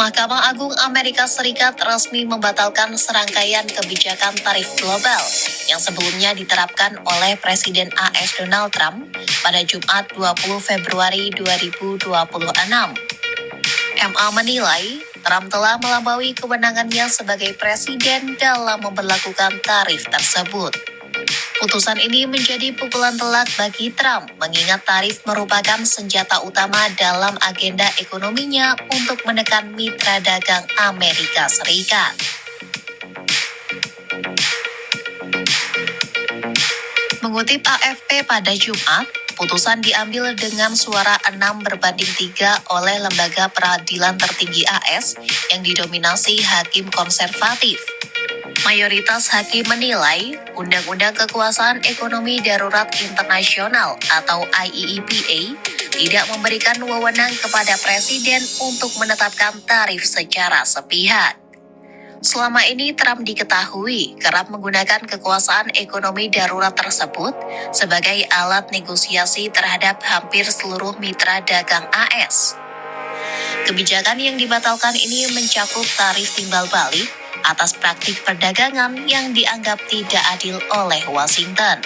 Mahkamah Agung Amerika Serikat resmi membatalkan serangkaian kebijakan tarif global yang sebelumnya diterapkan oleh Presiden AS Donald Trump pada Jumat 20 Februari 2026. MA menilai Trump telah melampaui kewenangannya sebagai presiden dalam memberlakukan tarif tersebut. Putusan ini menjadi pukulan telak bagi Trump, mengingat tarif merupakan senjata utama dalam agenda ekonominya untuk menekan mitra dagang Amerika Serikat. Mengutip AFP pada Jumat, putusan diambil dengan suara 6 berbanding 3 oleh Lembaga Peradilan Tertinggi AS yang didominasi hakim konservatif. Mayoritas hakim menilai Undang-Undang Kekuasaan Ekonomi Darurat Internasional atau IEEPA tidak memberikan wewenang kepada Presiden untuk menetapkan tarif secara sepihak. Selama ini Trump diketahui kerap menggunakan kekuasaan ekonomi darurat tersebut sebagai alat negosiasi terhadap hampir seluruh mitra dagang AS. Kebijakan yang dibatalkan ini mencakup tarif timbal balik atas praktik perdagangan yang dianggap tidak adil oleh Washington.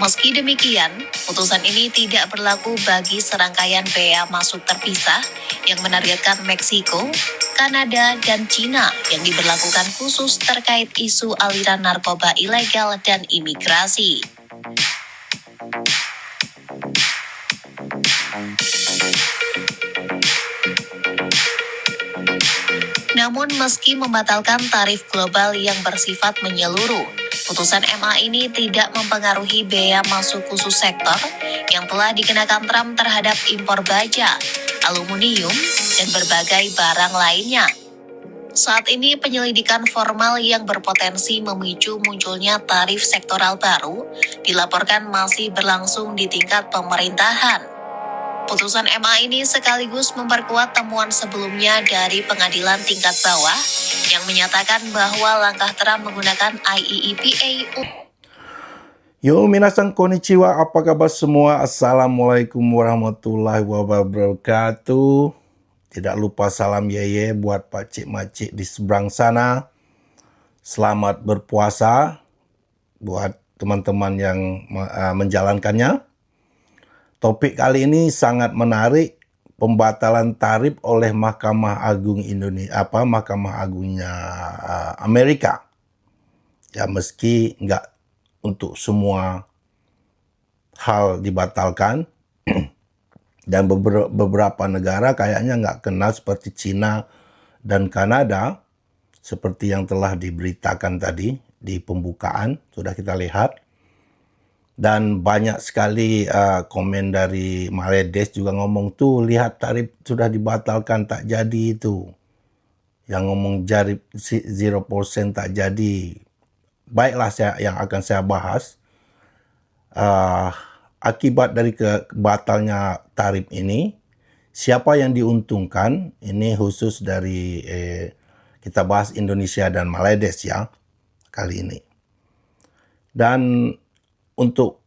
Meski demikian, putusan ini tidak berlaku bagi serangkaian bea masuk terpisah yang menargetkan Meksiko, Kanada, dan Cina yang diberlakukan khusus terkait isu aliran narkoba ilegal dan imigrasi. Namun meski membatalkan tarif global yang bersifat menyeluruh, putusan MA ini tidak mempengaruhi bea masuk khusus sektor yang telah dikenakan Trump terhadap impor baja, aluminium, dan berbagai barang lainnya. Saat ini penyelidikan formal yang berpotensi memicu munculnya tarif sektoral baru dilaporkan masih berlangsung di tingkat pemerintahan. Putusan MA ini sekaligus memperkuat temuan sebelumnya dari pengadilan tingkat bawah yang menyatakan bahwa langkah Trump menggunakan IEEPA. Yo, minasan konnichiwa, apa kabar semua? Assalamualaikum warahmatullahi wabarakatuh. Tidak lupa salam yeye buat pakcik-makcik di seberang sana. Selamat berpuasa buat teman-teman yang menjalankannya. Topik kali ini sangat menarik, pembatalan tarif oleh Mahkamah Agung Indonesia, Mahkamah Agungnya Amerika. Ya, meski nggak untuk semua hal dibatalkan, dan beberapa negara kayaknya nggak kenal seperti Cina dan Kanada, seperti yang telah diberitakan tadi di pembukaan, sudah kita lihat. Dan banyak sekali komen dari Maledes juga ngomong tuh, lihat tarif sudah dibatalkan tak jadi itu. Yang ngomong tarif 0% tak jadi. Baiklah yang akan saya bahas. Akibat dari batalnya tarif ini, siapa yang diuntungkan? Ini khusus dari kita bahas Indonesia dan Maledes ya kali ini. Dan untuk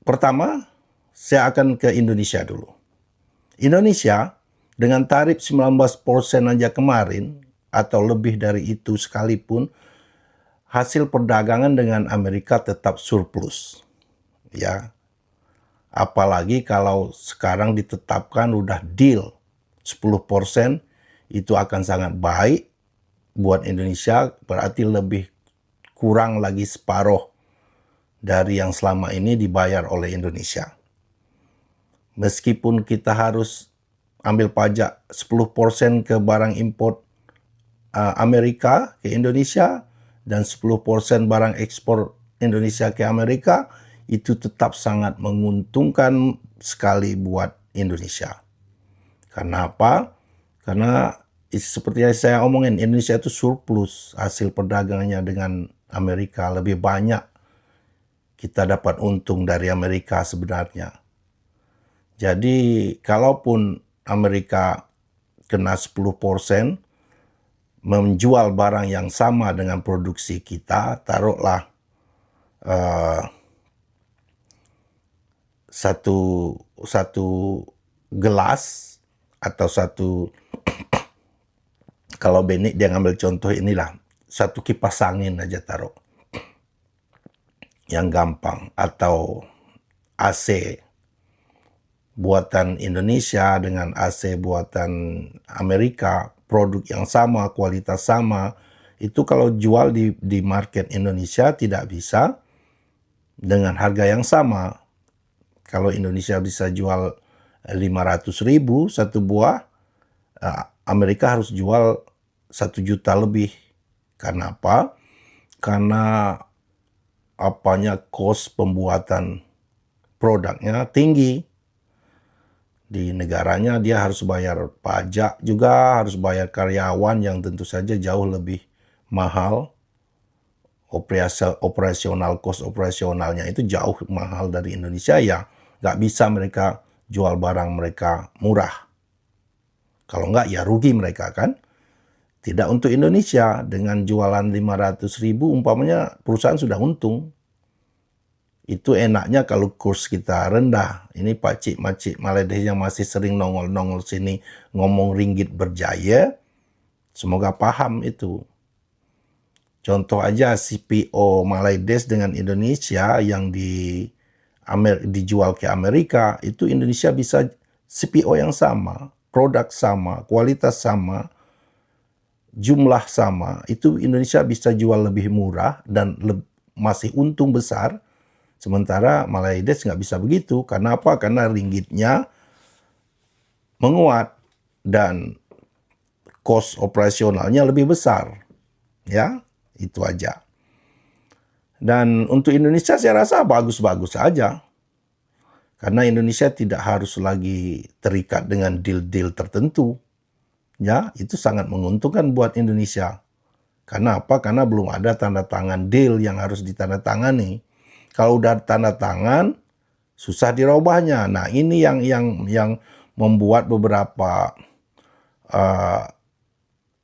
pertama, saya akan ke Indonesia dulu. Indonesia dengan tarif 19% aja kemarin, atau lebih dari itu sekalipun, hasil perdagangan dengan Amerika tetap surplus. Ya, apalagi kalau sekarang ditetapkan udah deal 10%, itu akan sangat baik buat Indonesia, berarti lebih kurang lagi separuh dari yang selama ini dibayar oleh Indonesia. Meskipun kita harus ambil pajak 10% ke barang import Amerika ke Indonesia dan 10% barang ekspor Indonesia ke Amerika, itu tetap sangat menguntungkan sekali buat Indonesia. Karena apa? Karena seperti yang saya omongin, Indonesia itu surplus hasil perdagangannya dengan Amerika, lebih banyak kita dapat untung dari Amerika sebenarnya. Jadi kalaupun Amerika kena 10%, menjual barang yang sama dengan produksi kita, taruhlah satu gelas atau satu Kalau Benik dia ngambil contoh inilah, satu kipas angin aja taruh. Yang gampang. Atau AC buatan Indonesia dengan AC buatan Amerika, produk yang sama, kualitas sama, itu kalau jual di market Indonesia tidak bisa dengan harga yang sama. Kalau Indonesia bisa jual 500.000 satu buah, Amerika harus jual 1 juta lebih. Karena apa? Karena cost pembuatan produknya tinggi. Di negaranya dia harus bayar pajak juga, harus bayar karyawan yang tentu saja jauh lebih mahal. Operasional, cost operasionalnya itu jauh mahal dari Indonesia, ya nggak bisa mereka jual barang mereka murah. Kalau nggak ya rugi mereka kan. Tidak untuk Indonesia, dengan jualan 500.000 umpamanya perusahaan sudah untung. Itu enaknya kalau kurs kita rendah. Ini pakcik-makcik Malaysia yang masih sering nongol-nongol sini ngomong ringgit berjaya, semoga paham itu. Contoh aja CPO Malaysia dengan Indonesia yang dijual ke Amerika, itu Indonesia bisa CPO yang sama, produk sama, kualitas sama, jumlah sama, itu Indonesia bisa jual lebih murah dan masih untung besar. Sementara Malaysia nggak bisa begitu. Karena apa? Karena ringgitnya menguat dan cost operasionalnya lebih besar. Ya, itu aja. Dan untuk Indonesia saya rasa bagus-bagus saja. Karena Indonesia tidak harus lagi terikat dengan deal-deal tertentu. Ya, itu sangat menguntungkan buat Indonesia. Karena apa? Karena belum ada tanda tangan deal yang harus ditandatangani. Kalau udah tanda tangan, susah dirubahnya. Nah, ini yang membuat beberapa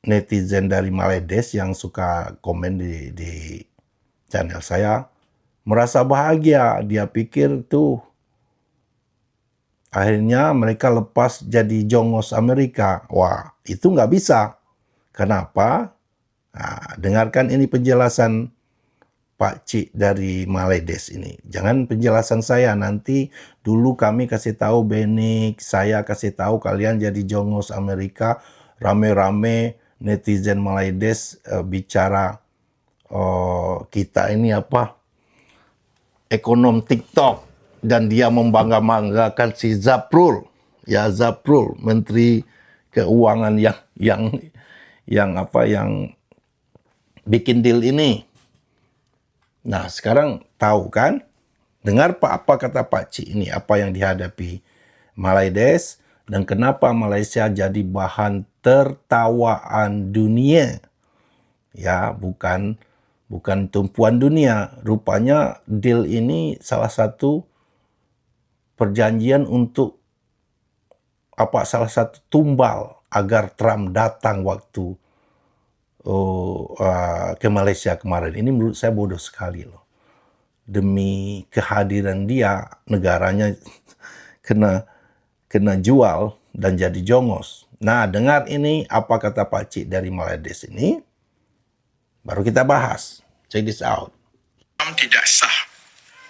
netizen dari Malaysia yang suka komen di channel saya merasa bahagia. Dia pikir tuh akhirnya mereka lepas jadi jongos Amerika. Wah, itu nggak bisa. Kenapa? Nah, dengarkan ini penjelasan Pak Cik dari Malaysia ini. Jangan penjelasan saya, nanti dulu kami kasih tahu Benik, saya kasih tahu kalian jadi jongos Amerika, rame-rame netizen Malaysia bicara kita ini ekonom TikTok, dan dia membangga-banggakan si Zaprul, ya Zaprul, Menteri Keuangan yang bikin deal ini. Nah, sekarang tahu kan? Dengar apa kata Pak Cik ini, apa yang dihadapi Malaysia dan kenapa Malaysia jadi bahan tertawaan dunia. Ya, bukan tumpuan dunia. Rupanya deal ini salah satu perjanjian untuk salah satu tumbal agar Trump datang waktu ke Malaysia kemarin. Ini menurut saya bodoh sekali loh. Demi kehadiran dia, negaranya kena jual dan jadi jongos. Nah, dengar ini apa kata Pak Cik dari Malaysia ini. Baru kita bahas. Check this out. Tidak sah.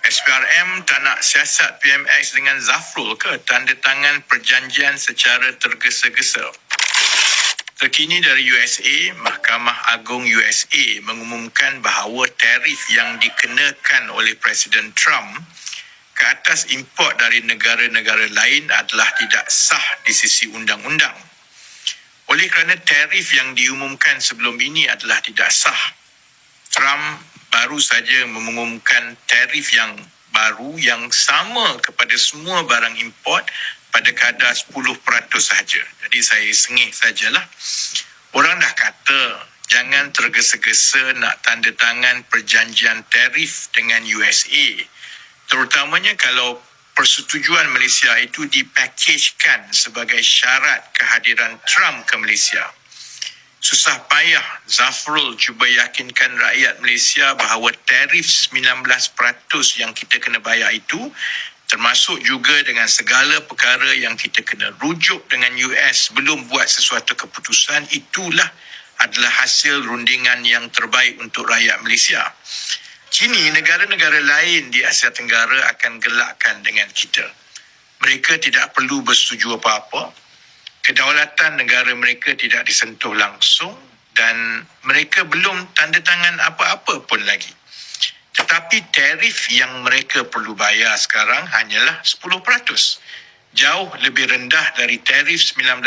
SPRM tak nak siasat PMX dengan Zafrul ke tanda tangan perjanjian secara tergesa-gesa. Terkini dari USA, Mahkamah Agung USA mengumumkan bahawa tarif yang dikenakan oleh Presiden Trump ke atas import dari negara-negara lain adalah tidak sah di sisi undang-undang. Oleh kerana tarif yang diumumkan sebelum ini adalah tidak sah, Trump baru saja mengumumkan tarif yang baru yang sama kepada semua barang import pada kadar 10% sahaja. Jadi saya sengih sajalah. Orang dah kata jangan tergesa-gesa nak tanda tangan perjanjian tarif dengan USA. Terutamanya kalau persetujuan Malaysia itu dipakejkan sebagai syarat kehadiran Trump ke Malaysia. Susah payah Zafrul cuba yakinkan rakyat Malaysia bahawa tarif 19% yang kita kena bayar itu termasuk juga dengan segala perkara yang kita kena rujuk dengan US sebelum buat sesuatu keputusan. Itulah adalah hasil rundingan yang terbaik untuk rakyat Malaysia. Kini negara-negara lain di Asia Tenggara akan gelakkan dengan kita. Mereka tidak perlu bersetuju apa-apa. Kedaulatan negara mereka tidak disentuh langsung dan mereka belum tanda tangan apa-apa pun lagi. Tetapi tarif yang mereka perlu bayar sekarang hanyalah 10%. Jauh lebih rendah dari tarif 19%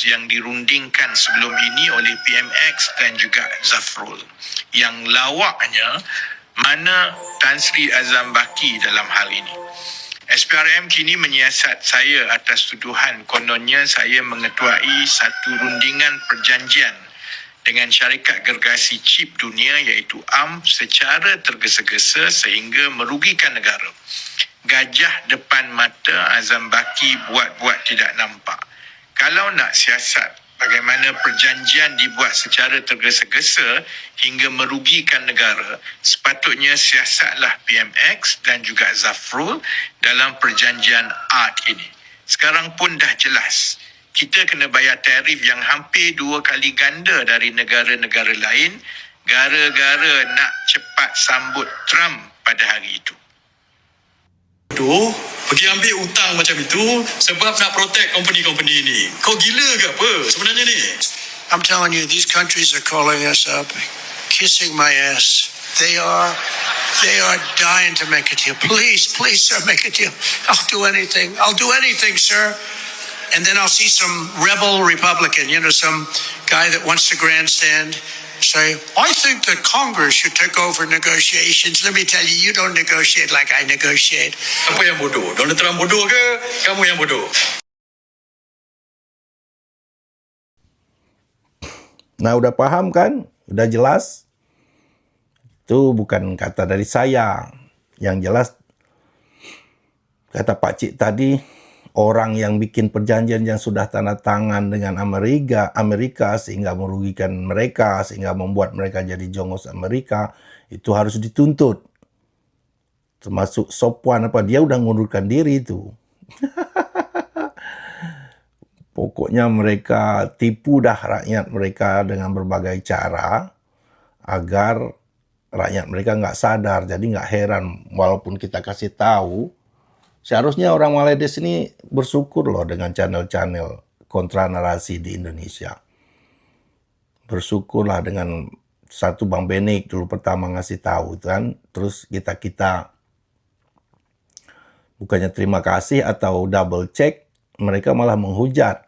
yang dirundingkan sebelum ini oleh PMX dan juga Zafrul. Yang lawaknya, mana Tan Sri Azam Baki dalam hal ini. SPRM kini menyiasat saya atas tuduhan kononnya saya mengetuai satu rundingan perjanjian dengan syarikat gergasi chip dunia iaitu ARM secara tergesa-gesa sehingga merugikan negara. Gajah depan mata Azam Baki buat-buat tidak nampak. Kalau nak siasat bagaimana perjanjian dibuat secara tergesa-gesa hingga merugikan negara, sepatutnya siasatlah PMX dan juga Zafrul dalam perjanjian ART ini. Sekarang pun dah jelas. Kita kena bayar tarif yang hampir 2 kali ganda dari negara-negara lain gara-gara nak cepat sambut Trump pada hari itu. Pergi ambil hutang macam itu sebab nak protect company-company ni. Kau gila ke apa sebenarnya ni? I'm telling you, these countries are calling us up, kissing my ass. They are dying to make a deal. Please, sir, make a deal. I'll do anything, sir. And then I'll see some rebel Republican, some guy that wants to grandstand, say, I think that Congress should take over negotiations. Let me tell you, you don't negotiate like I negotiate. Apa yang bodoh? Donald Trump bodoh ke? Kamu yang bodoh? Nah, udah paham kan? Udah jelas? Itu bukan kata dari saya. Yang jelas, kata Pak Cik tadi, orang yang bikin perjanjian yang sudah tanda tangan dengan Amerika sehingga merugikan mereka, sehingga membuat mereka jadi jongos Amerika, itu harus dituntut. Termasuk Sopwan dia udah ngundurkan diri itu. Pokoknya mereka tipu dah rakyat mereka dengan berbagai cara agar rakyat mereka nggak sadar. Jadi nggak heran walaupun kita kasih tahu. Seharusnya orang Malaysia ini bersyukur loh dengan channel-channel kontra narasi di Indonesia. Bersyukurlah dengan satu Bang Benik dulu pertama ngasih tahu kan. Terus kita bukannya terima kasih atau double check, mereka malah menghujat.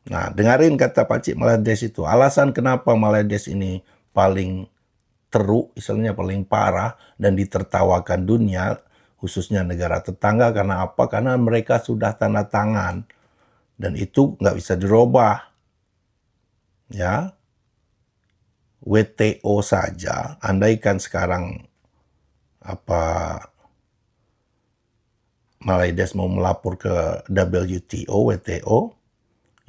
Nah, dengarin kata Pak Cik Malaydes itu. Alasan kenapa Malaydes ini paling teruk, istilahnya paling parah dan ditertawakan dunia, khususnya negara tetangga, karena apa? Karena mereka sudah tanda tangan dan itu nggak bisa dirubah. Ya, WTO saja, andaikan sekarang Malaydes mau melapor ke WTO,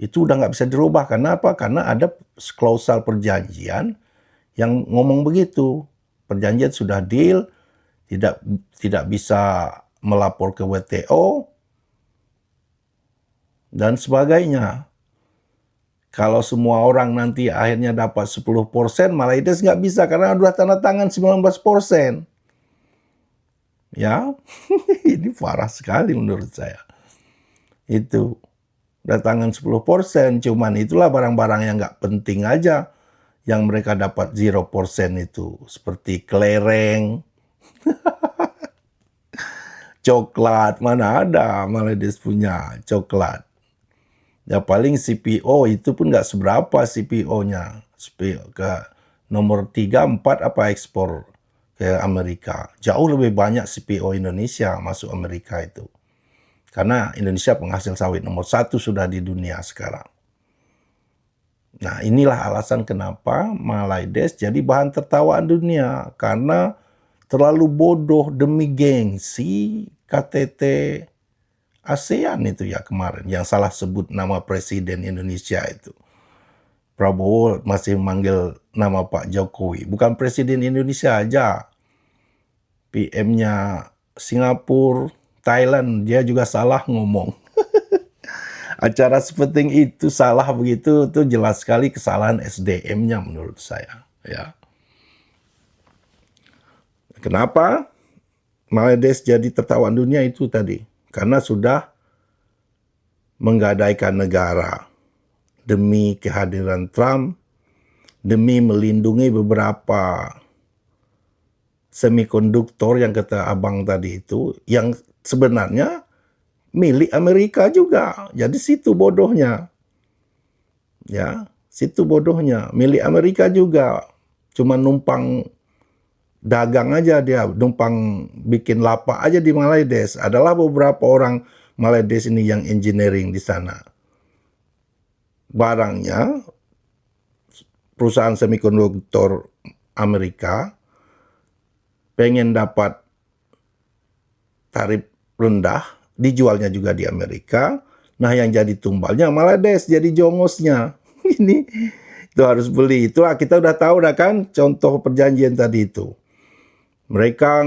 itu udah nggak bisa dirubah. Karena apa? Karena ada klausal perjanjian yang ngomong begitu. Perjanjian sudah deal, tidak bisa melapor ke WTO dan sebagainya. Kalau semua orang nanti akhirnya dapat 10%, Malaydes nggak bisa karena udah tanda tangan 19%. Ya, ini parah sekali menurut saya. Itu udah tangan 10%, cuman itulah barang-barang yang nggak penting aja yang mereka dapat 0% itu. Seperti kelereng, coklat, mana ada Malaydes punya coklat. Ya paling CPO itu pun nggak seberapa CPO-nya. Ke nomor 3, 4 ekspor ke Amerika. Jauh lebih banyak CPO Indonesia masuk Amerika itu. Karena Indonesia penghasil sawit nomor 1 sudah di dunia sekarang. Nah, inilah alasan kenapa Malaydes jadi bahan tertawaan dunia. Karena terlalu bodoh demi gengsi KTT ASEAN itu ya kemarin. Yang salah sebut nama Presiden Indonesia itu. Prabowo masih manggil nama Pak Jokowi. Bukan Presiden Indonesia aja. PM-nya Singapura, Thailand, dia juga salah ngomong. Acara sepenting itu salah begitu, itu jelas sekali kesalahan SDM-nya menurut saya. Ya. Kenapa Maldives jadi tertawan dunia itu tadi? Karena sudah menggadaikan negara demi kehadiran Trump, demi melindungi beberapa semikonduktor yang kata abang tadi itu, yang sebenarnya milik Amerika juga. Jadi situ bodohnya. Ya, situ bodohnya. Milik Amerika juga. Cuma numpang dagang aja dia, numpang bikin lapak aja di Maldives. Adalah beberapa orang Maldives ini yang engineering di sana. Barangnya perusahaan semikonduktor Amerika pengen dapat tarif rendah, dijualnya juga di Amerika. Nah, yang jadi tumbalnya Maldives, jadi jongosnya. Ini itu harus beli. Itulah kita udah tahu dah kan contoh perjanjian tadi itu. Mereka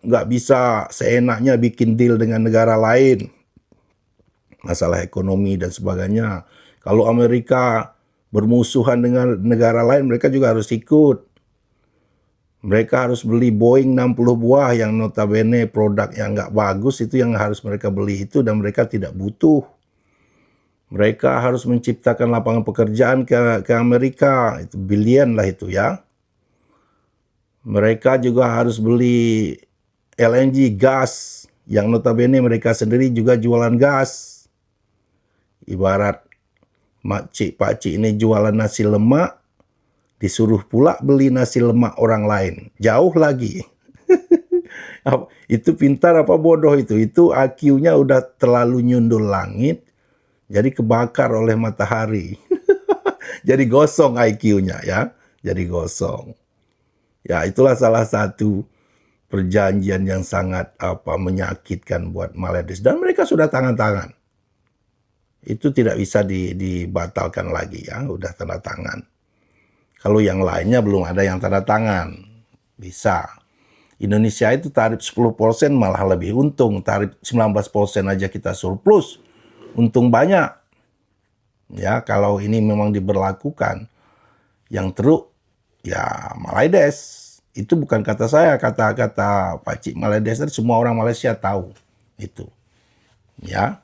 nggak bisa seenaknya bikin deal dengan negara lain. Masalah ekonomi dan sebagainya. Kalau Amerika bermusuhan dengan negara lain, mereka juga harus ikut. Mereka harus beli Boeing 60 buah yang notabene produk yang nggak bagus, itu yang harus mereka beli itu, dan mereka tidak butuh. Mereka harus menciptakan lapangan pekerjaan ke Amerika, itu bilion lah itu ya. Mereka juga harus beli LNG gas, yang notabene mereka sendiri juga jualan gas. Ibarat pakcik ini jualan nasi lemak, disuruh pula beli nasi lemak orang lain. Jauh lagi. Itu pintar apa bodoh itu? Itu IQ-nya udah terlalu nyundul langit, jadi kebakar oleh matahari. Jadi gosong IQ-nya ya. Jadi gosong. Ya, itulah salah satu perjanjian yang sangat menyakitkan buat Maldives. Dan mereka sudah tangan-tangan. Itu tidak bisa dibatalkan lagi ya. Udah tanda tangan. Kalau yang lainnya belum ada yang tanda tangan. Bisa. Indonesia itu tarif 10% malah lebih untung. Tarif 19% aja kita surplus. Untung banyak. Ya, kalau ini memang diberlakukan. Yang teruk, ya Maldives. Itu bukan kata saya, kata Pakcik Maldives. Semua orang Malaysia tahu itu. Ya,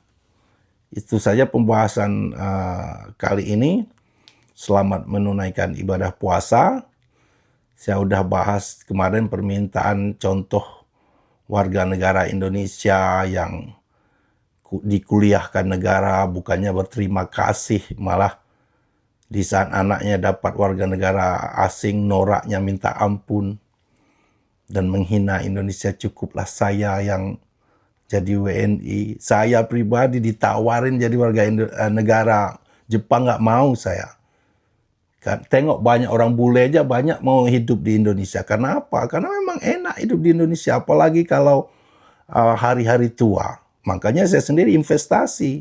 itu saja pembahasan kali ini. Selamat menunaikan ibadah puasa. Saya udah bahas kemarin permintaan contoh warga negara Indonesia yang dikuliahkan negara, bukannya berterima kasih, malah di saat anaknya dapat warga negara asing, noraknya minta ampun dan menghina Indonesia. Cukuplah saya yang jadi WNI. Saya pribadi ditawarin jadi warga negara Jepang, nggak mau saya. Tengok banyak orang bule aja banyak mau hidup di Indonesia. Karena apa? Karena memang enak hidup di Indonesia. Apalagi kalau hari-hari tua. Makanya saya sendiri investasi.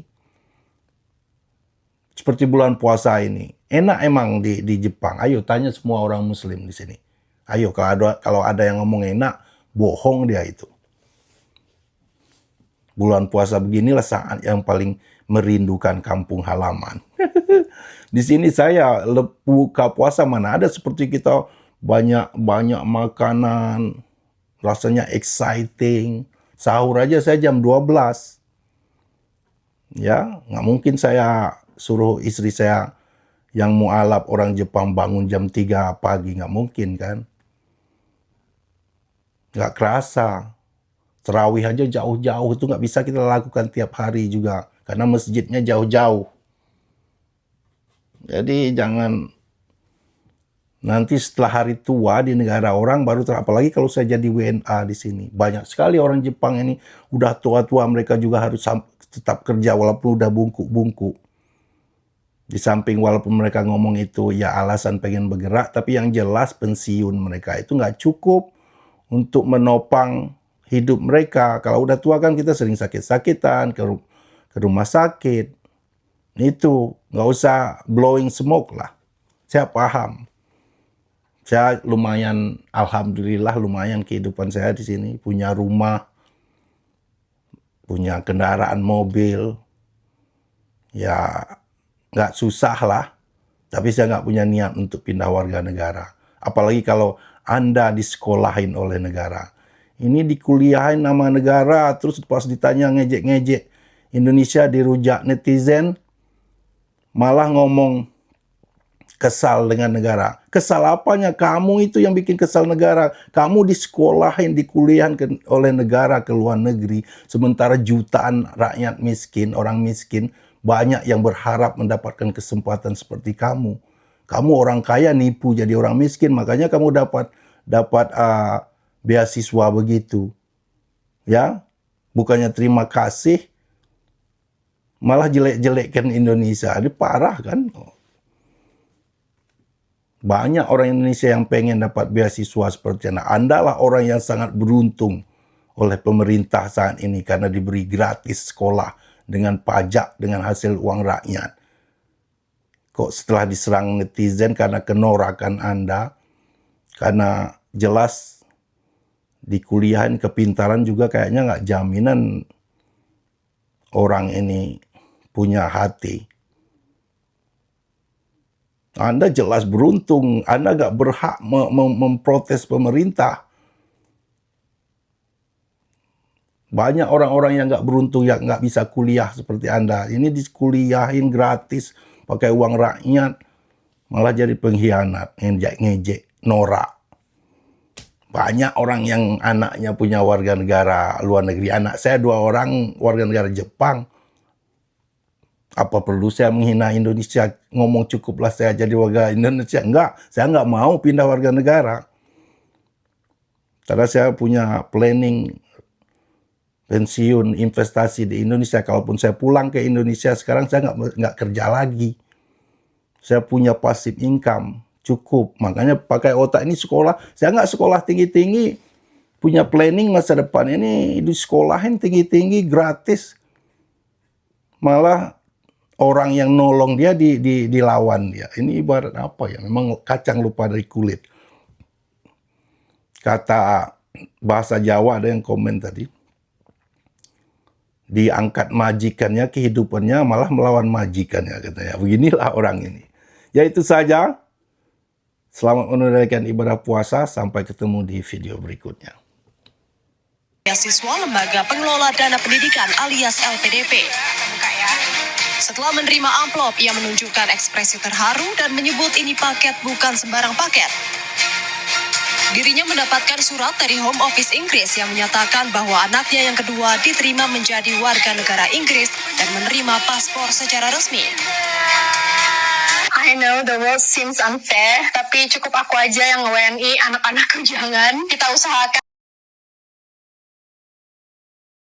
Seperti bulan puasa ini. Enak emang di Jepang. Ayo tanya semua orang muslim di sini. Ayo kalau ada yang ngomong enak, bohong dia itu. Bulan puasa beginilah saat yang paling merindukan kampung halaman. Di sini saya buka puasa mana ada seperti kita banyak makanan, rasanya exciting. Sahur aja saya jam 12. Ya, nggak mungkin saya suruh istri saya yang mualaf orang Jepang bangun jam 3 pagi, nggak mungkin kan. Nggak kerasa. Terawih aja jauh-jauh itu nggak bisa kita lakukan tiap hari juga. Karena masjidnya jauh-jauh. Jadi jangan nanti setelah hari tua di negara orang baru apalagi kalau saya jadi WNA di sini. Banyak sekali orang Jepang ini udah tua-tua, mereka juga harus tetap kerja walaupun udah bungkuk-bungkuk. Di samping walaupun mereka ngomong itu ya alasan pengen bergerak, tapi yang jelas pensiun mereka itu nggak cukup untuk menopang hidup mereka. Kalau udah tua kan kita sering sakit-sakitan, ke rumah sakit. Itu nggak usah blowing smoke lah. Saya paham. Saya lumayan, alhamdulillah lumayan kehidupan saya di sini. Punya rumah. punya kendaraan mobil, ya nggak susah lah. Tapi saya nggak punya niat untuk pindah warga negara. Apalagi kalau Anda disekolahin oleh negara. Ini dikuliahin nama negara, terus pas ditanya ngejek-ngejek Indonesia dirujak netizen, malah ngomong kesal dengan negara. Kesal apanya? Kamu itu yang bikin kesal negara. Kamu disekolahin, dikuliahin oleh negara ke luar negeri. Sementara jutaan rakyat miskin, orang miskin, banyak yang berharap mendapatkan kesempatan seperti kamu. Kamu orang kaya nipu jadi orang miskin, makanya kamu dapat beasiswa begitu. Ya, bukannya terima kasih, malah jelek-jelekkan Indonesia. Ini parah kan? Banyak orang Indonesia yang pengen dapat beasiswa seperti itu. Anda lah orang yang sangat beruntung oleh pemerintah saat ini karena diberi gratis sekolah dengan pajak, dengan hasil uang rakyat. Kok setelah diserang netizen karena kenorakan Anda, karena jelas di kuliahan kepintaran juga kayaknya nggak jaminan orang ini punya hati. Anda jelas beruntung, Anda nggak berhak memprotes pemerintah. Banyak orang-orang yang nggak beruntung, yang nggak bisa kuliah seperti Anda. Ini dikuliahin gratis, pakai uang rakyat, malah jadi pengkhianat, ngejek-ngejek, norak. Banyak orang yang anaknya punya warga negara luar negeri. Anak saya 2 orang warga negara Jepang. Apa perlu saya menghina Indonesia? Ngomong cukuplah saya jadi warga Indonesia. Enggak, saya nggak mau pindah warga negara. Karena saya punya planning pensiun, investasi di Indonesia. Kalaupun saya pulang ke Indonesia, sekarang saya nggak kerja lagi. Saya punya passive income, cukup. Makanya pakai otak ini sekolah. Saya nggak sekolah tinggi-tinggi, punya planning masa depan ini disekolahin tinggi-tinggi, gratis. Malah orang yang nolong dia dilawan dia. Ini ibarat apa ya? Memang kacang lupa dari kulit. Kata bahasa Jawa ada yang komen tadi. Diangkat majikannya, kehidupannya malah melawan majikannya katanya. Beginilah orang ini. Ya itu saja. Selamat menunaikan ibadah puasa. Sampai ketemu di video berikutnya. Beasiswa Lembaga Pengelola Dana Pendidikan alias LPDP. Setelah menerima amplop, ia menunjukkan ekspresi terharu dan menyebut ini paket bukan sembarang paket. Dirinya mendapatkan surat dari Home Office Inggris yang menyatakan bahwa anaknya yang kedua diterima menjadi warga negara Inggris dan menerima paspor secara resmi. I know the world seems unfair, tapi cukup aku aja yang WNI, anak-anakku jangan. Kita usahakan.